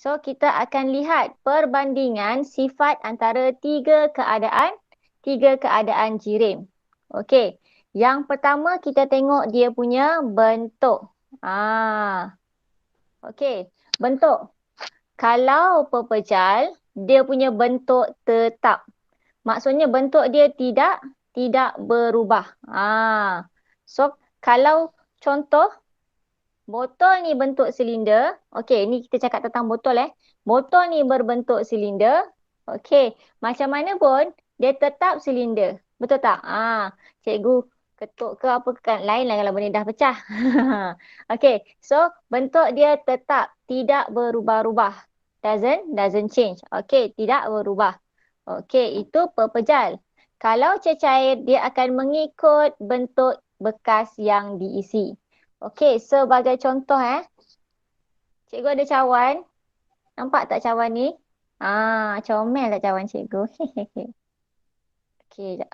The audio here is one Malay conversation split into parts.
So, kita akan lihat perbandingan sifat antara tiga keadaan jirim. Okey. Yang pertama kita tengok dia punya bentuk. Okey. Bentuk. Kalau pepejal, dia punya bentuk tetap. Maksudnya bentuk dia tidak berubah. So, kalau contoh botol ni bentuk silinder. Okey, ni kita cakap tentang botol Botol ni berbentuk silinder. Okey, macam mana pun dia tetap silinder. Betul tak? Cikgu ketuk ke apa kan lain lah kalau benda dah pecah. Okey, so bentuk dia tetap tidak berubah-ubah. Doesn't change. Okey, tidak berubah. Okey, itu pepejal. Kalau cecair dia akan mengikut bentuk bekas yang diisi. Okey, sebagai contoh cikgu ada cawan. Nampak tak cawan ni? Comel tak cawan cikgu? Okey, jap.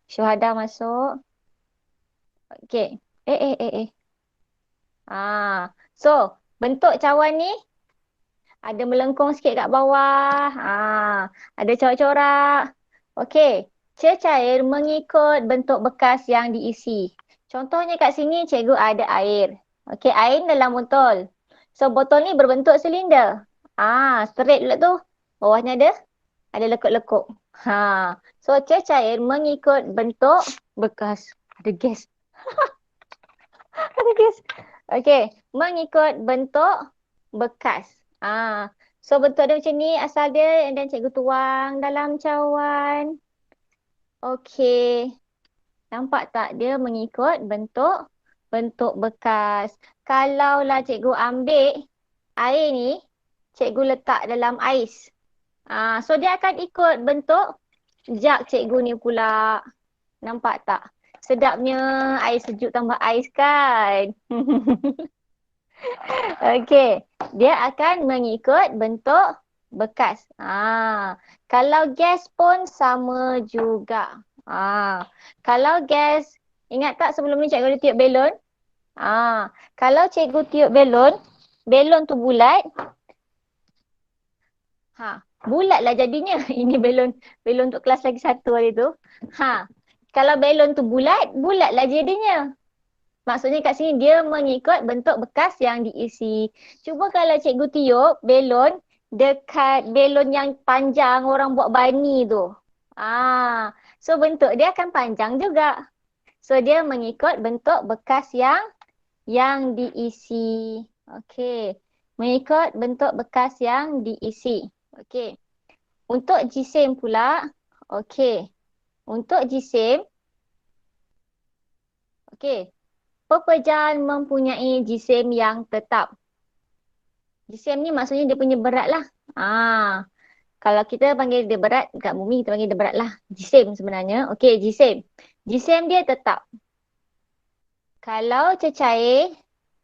Syuhada masuk. Okey. Eh. So, bentuk cawan ni ada melengkung sikit kat bawah. Ada corak-corak. Okey, cecair mengikut bentuk bekas yang diisi. Contohnya kat sini cikgu ada air. Okey, air dalam botol. So, botol ni berbentuk silinder. Straight pula tu. Bawahnya ada lekuk-lekuk. So, cecair mengikut bentuk bekas. Ada gas. Ada gas. Okey, mengikut bentuk bekas. So bentuk dia macam ni asal dia dan cikgu tuang dalam cawan. Okey. Nampak tak dia mengikut bentuk bekas. Kalaulah cikgu ambil air ni, cikgu letak dalam ais. So dia akan ikut bentuk jug cikgu ni pula. Nampak tak? Sedapnya air sejuk tambah ais kan? Okey, dia akan mengikut bentuk bekas. Kalau gas pun sama juga. Kalau gas, ingat tak sebelum ni cikgu ada tiup belon? Kalau cikgu tiup belon, belon tu bulat. Bulatlah jadinya. Ini belon untuk kelas lagi satu hari tu. Kalau belon tu bulatlah jadinya. Maksudnya kat sini dia mengikut bentuk bekas yang diisi. Cuba kalau cikgu tiup belon dekat belon yang panjang orang buat bani tu. So bentuk dia akan panjang juga. So dia mengikut bentuk bekas yang diisi. Okey. Mengikut bentuk bekas yang diisi. Okey. Untuk jisim pula. Okey. Untuk jisim. Okey. Pepejal mempunyai jisim yang tetap. Jisim ni maksudnya dia punya berat lah. Kalau kita panggil dia berat, kat bumi kita panggil dia berat lah. Jisim sebenarnya. Okey, jisim. Jisim dia tetap. Kalau cecair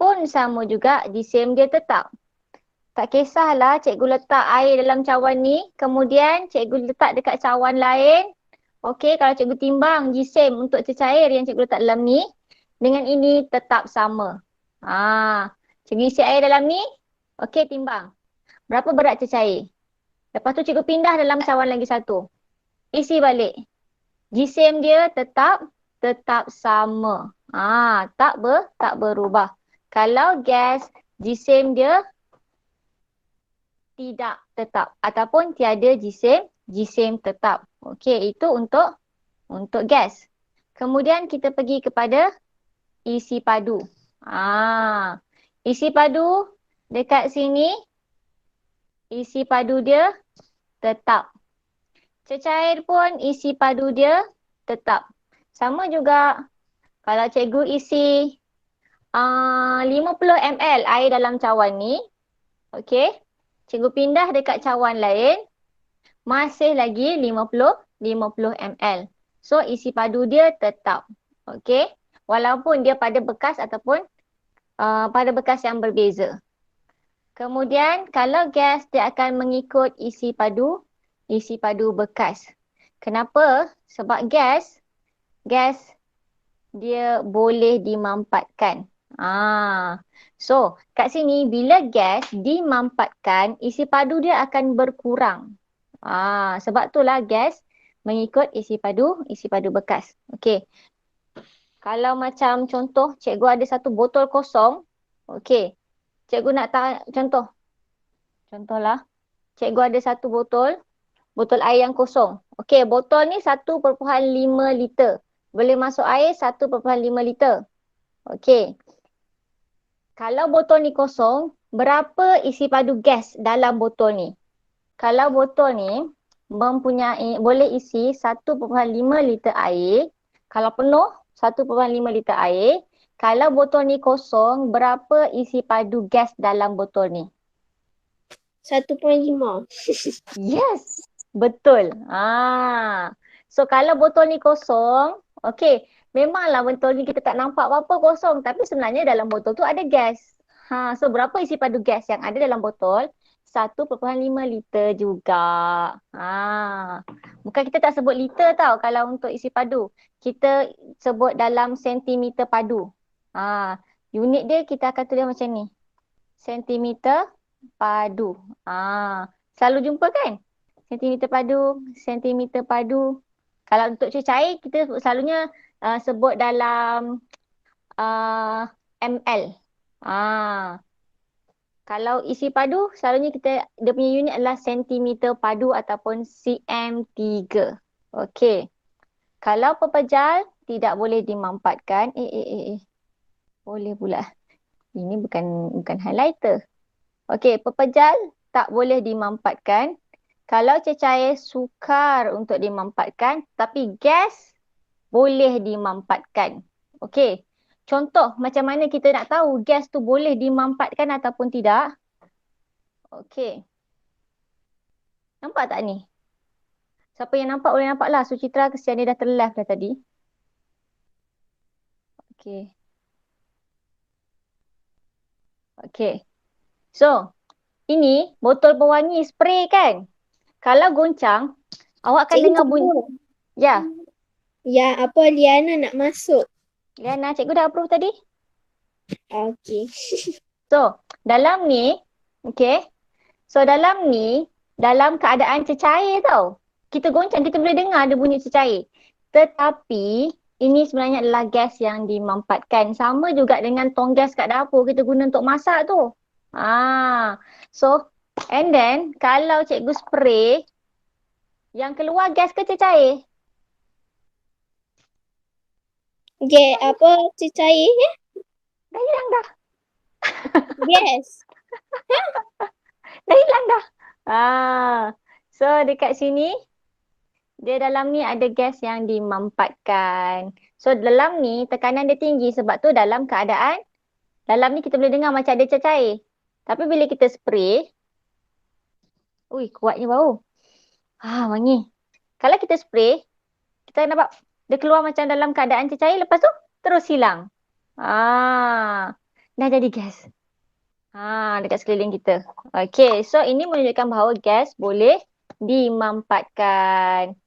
pun sama juga, jisim dia tetap. Tak kisahlah cikgu letak air dalam cawan ni, kemudian cikgu letak dekat cawan lain. Okey, kalau cikgu timbang jisim untuk cecair yang cikgu letak dalam ni, dengan ini tetap sama. Cikgu isi air dalam ni. Okey, timbang. Berapa berat cecair? Lepas tu cikgu pindah dalam cawan lagi satu. Isi balik. Jisim dia tetap sama. Tak berubah. Kalau gas, jisim dia tidak tetap. Ataupun tiada jisim tetap. Okey, itu untuk gas. Kemudian kita pergi kepada isi padu. Isi padu dekat sini, isi padu dia tetap. Cecair pun isi padu dia tetap. Sama juga kalau cikgu isi 50 ml air dalam cawan ni. Okey. Cikgu pindah dekat cawan lain. Masih lagi 50 ml. So isi padu dia tetap. Okey. Walaupun dia pada bekas ataupun pada bekas yang berbeza. Kemudian kalau gas dia akan mengikut isi padu bekas. Kenapa? Sebab gas dia boleh dimampatkan. So, kat sini bila gas dimampatkan, isi padu dia akan berkurang. Sebab itulah gas mengikut isi padu bekas. Okey. Kalau macam contoh, cikgu ada satu botol kosong. Okey. Cikgu nak contoh. Contohlah, cikgu ada satu botol air yang kosong. Okey, botol ni 1,5 liter. Boleh masuk air 1,5 liter. Okey. Kalau botol ni kosong, berapa isi padu gas dalam botol ni? Kalau botol ni boleh isi 1,5 liter air. Kalau penuh, 1,5 liter air. Kalau botol ni kosong, berapa isi padu gas dalam botol ni? 1.5. Yes, betul. So kalau botol ni kosong, okey, memanglah botol ni kita tak nampak apa-apa kosong, tapi sebenarnya dalam botol tu ada gas. So berapa isi padu gas yang ada dalam botol? 1,5 liter juga. Bukan kita tak sebut liter tau kalau untuk isi padu. Kita sebut dalam sentimeter padu. Unit dia kita akan tulis macam ni. Sentimeter padu. Selalu jumpa kan? Sentimeter padu. Kalau untuk cecair, kita selalunya sebut dalam ml. Kalau isi padu, selalunya dia punya unit adalah sentimeter padu ataupun cm3. Okey. Kalau pepejal, tidak boleh dimampatkan. Boleh pula. Ini bukan highlighter. Okey, pepejal tak boleh dimampatkan. Kalau cecair sukar untuk dimampatkan, tapi gas boleh dimampatkan. Okey, contoh macam mana kita nak tahu gas tu boleh dimampatkan ataupun tidak? Okey, nampak tak ni? Siapa yang nampak boleh nampak lah. Suchitra kesian dia dah terleft dah tadi. Okey. Okey. So, ini botol pewangi spray kan? Kalau goncang, awak akan dengar bunyi. Ya. Ya, apa Liana nak masuk? Liana, cikgu dah approve tadi? Okey. So, dalam ni, okay. So, dalam keadaan cecair tau. Kita goncang, kita boleh dengar ada bunyi cecair. Tetapi, ini sebenarnya adalah gas yang dimampatkan. Sama juga dengan tong gas kat dapur kita guna untuk masak tu. So, and then, kalau cikgu spray, yang keluar gas ke cecair? Apa cecair? Dah hilang dah. Yes. Dah hilang dah. So dekat sini, dia dalam ni ada gas yang dimampatkan. So dalam ni tekanan dia tinggi sebab tu dalam ni kita boleh dengar macam ada cecair. Tapi bila kita spray, kuatnya bau. Wangi. Kalau kita spray, kita nampak dia keluar macam dalam keadaan cecair, lepas tu terus hilang. Dah jadi gas. Dekat sekeliling kita. Okey, so ini menunjukkan bahawa gas boleh dimampatkan.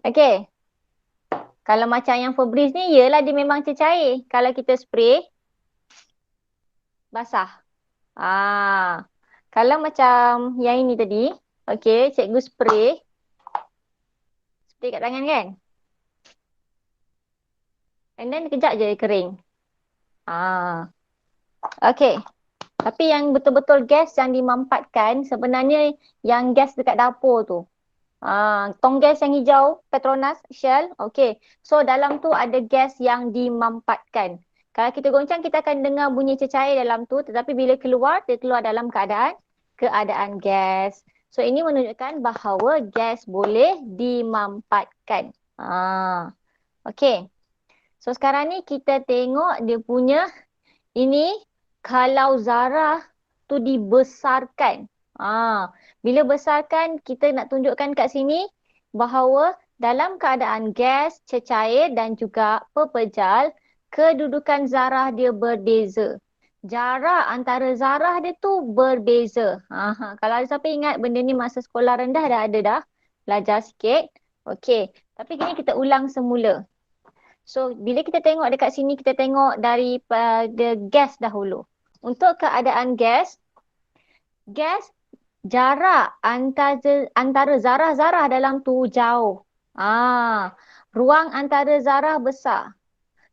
Okey. Kalau macam yang Febreze ni, ialah dia memang cecair. Kalau kita spray, basah. Kalau macam yang ini tadi, okey, cikgu spray. Spray kat tangan kan? And then kejap je dia kering. Okey. Tapi yang betul-betul gas yang dimampatkan sebenarnya yang gas dekat dapur tu. Tong gas yang hijau, Petronas, Shell. Okey. So dalam tu ada gas yang dimampatkan. Kalau kita goncang kita akan dengar bunyi cecair dalam tu, tetapi bila keluar dia keluar dalam keadaan gas. So ini menunjukkan bahawa gas boleh dimampatkan. Okey. So sekarang ni kita tengok dia punya ini kalau zarah tu dibesarkan. Bila besarkan, kita nak tunjukkan kat sini bahawa dalam keadaan gas, cecair dan juga pepejal, kedudukan zarah dia berbeza. Jarak antara zarah dia tu berbeza. Kalau ada siapa ingat benda ni masa sekolah rendah dah belajar sikit. Okey, tapi kini kita ulang semula. So, bila kita tengok dekat sini, kita tengok daripada gas dahulu. Untuk keadaan gas jarak antara zarah-zarah dalam tu jauh. Ruang antara zarah besar.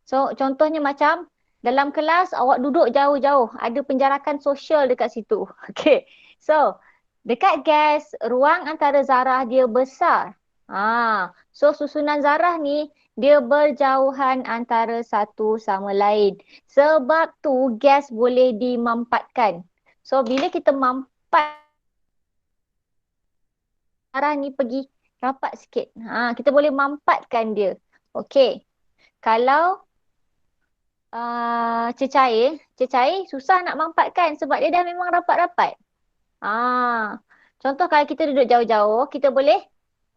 So, contohnya macam dalam kelas awak duduk jauh-jauh. Ada penjarakan sosial dekat situ. Okay. So, dekat gas, ruang antara zarah dia besar. So, susunan zarah ni, dia berjauhan antara satu sama lain. Sebab tu, gas boleh dimampatkan. So, bila kita mampat zarah ni pergi rapat sikit. Kita boleh mampatkan dia. Okey. Kalau cecair susah nak mampatkan sebab dia dah memang rapat-rapat. Contoh kalau kita duduk jauh-jauh, kita boleh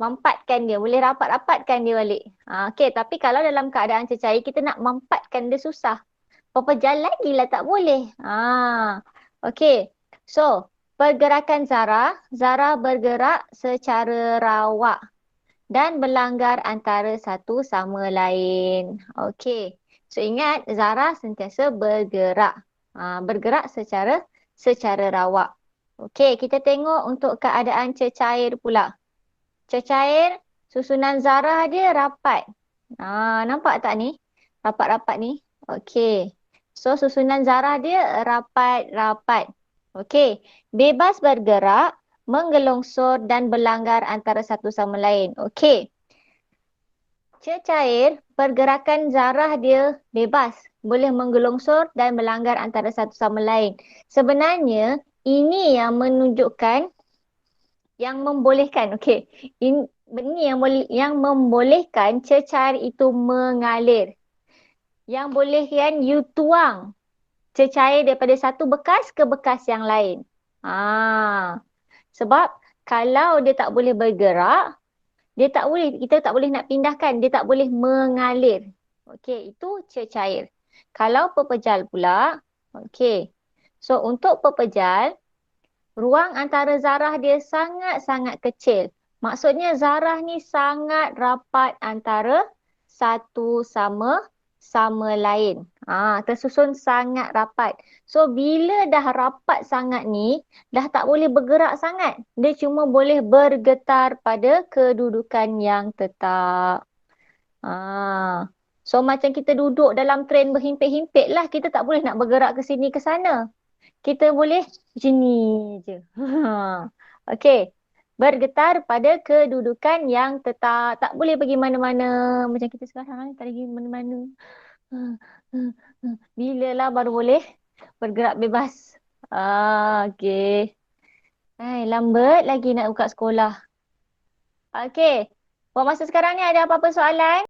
mampatkan dia, boleh rapat-rapatkan dia balik. Okey, tapi kalau dalam keadaan cecair, kita nak mampatkan dia susah. Pepejal lagi lah tak boleh. Okey. So, pergerakan zarah bergerak secara rawak dan berlanggar antara satu sama lain. Okey. So, ingat zarah sentiasa bergerak. Bergerak secara rawak. Okey, kita tengok untuk keadaan cecair pula. Cecair, susunan zarah dia rapat. Nampak tak ni? Rapat-rapat ni. Okey. So, susunan zarah dia rapat-rapat. Okey, bebas bergerak, menggelongsor dan berlanggar antara satu sama lain. Okey. Cecair, pergerakan zarah dia bebas, boleh menggelongsor dan melanggar antara satu sama lain. Sebenarnya, ini yang menunjukkan, yang membolehkan, okey. Ini yang membolehkan cecair itu mengalir. Yang bolehkan you tuang cecair daripada satu bekas ke bekas yang lain. Sebab kalau dia tak boleh bergerak, kita tak boleh nak pindahkan, dia tak boleh mengalir. Okey, itu cecair. Kalau pepejal pula, okey. So untuk pepejal, ruang antara zarah dia sangat-sangat kecil. Maksudnya zarah ni sangat rapat antara satu sama lain. Tersusun sangat rapat. So, bila dah rapat sangat ni, dah tak boleh bergerak sangat. Dia cuma boleh bergetar pada kedudukan yang tetap. So, macam kita duduk dalam tren berhimpit-himpit lah. Kita tak boleh nak bergerak ke sini ke sana. Kita boleh macam ni je. Okey. Bergetar pada kedudukan yang tetap. Tak boleh pergi mana-mana. Macam kita sekarang ni, tak boleh pergi mana-mana. Bila lah baru boleh bergerak bebas. Okey. Lambat lagi nak buka sekolah. Okey. Buat masa sekarang ni ada apa-apa soalan?